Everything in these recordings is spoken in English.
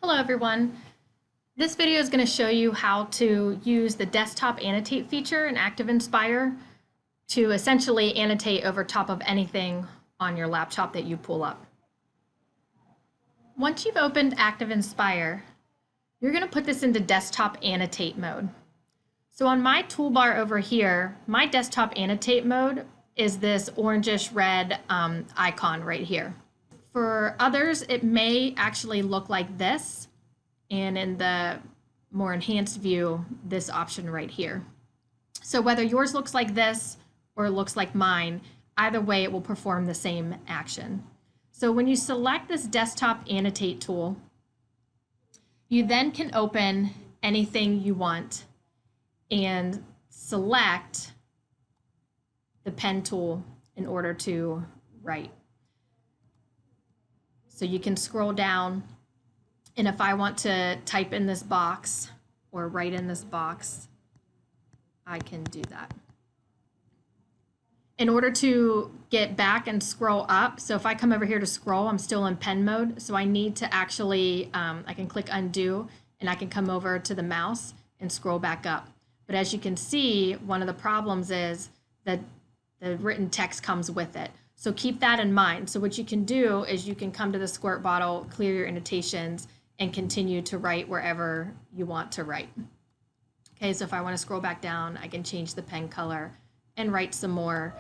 Hello everyone. This video is going to show you how to use the Desktop Annotate feature in ActivInspire to essentially annotate over top of anything on your laptop that you pull up. Once you've opened ActivInspire, you're going to put this into Desktop Annotate mode. So on my toolbar over here, my Desktop Annotate mode is this orangish red icon right here. For others, it may actually look like this, and in the more enhanced view, this option right here. So whether yours looks like this or looks like mine, either way it will perform the same action. So when you select this Desktop Annotate tool, you then can open anything you want and select the pen tool in order to write. So you can scroll down, and if I want to type in this box or write in this box, I can do that. In order to get back and scroll up, so if I come over here to scroll, I'm still in pen mode, so I need to actually, I can click undo, and I can come over to the mouse and scroll back up. But as you can see, one of the problems is that the written text comes with it. So keep that in mind. So what you can do is you can come to the squirt bottle, clear your annotations, and continue to write wherever you want to write. Okay, so if I want to scroll back down, I can change the pen color and write some more.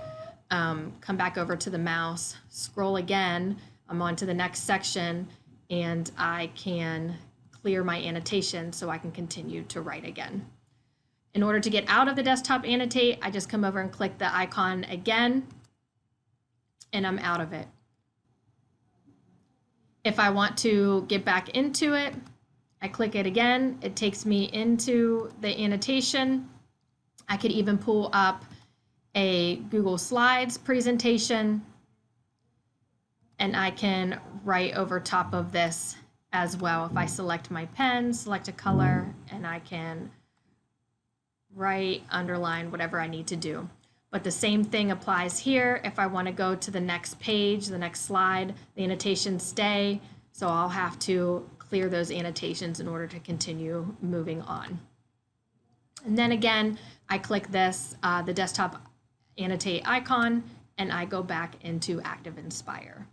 Come back over to the mouse, scroll again, I'm on to the next section, and I can clear my annotation so I can continue to write again. In order to get out of the Desktop Annotate, I just come over and click the icon again, and I'm out of it. If I want to get back into it, I click it again. It takes me into the annotation. I could even pull up a Google Slides presentation, and I can write over top of this as well. If I select my pen, select a color, and I can write, underline, whatever I need to do. But the same thing applies here. If I want to go to the next page, the next slide, the annotations stay, so I'll have to clear those annotations in order to continue moving on. And then again, I click this, the Desktop Annotate icon, and I go back into ActivInspire.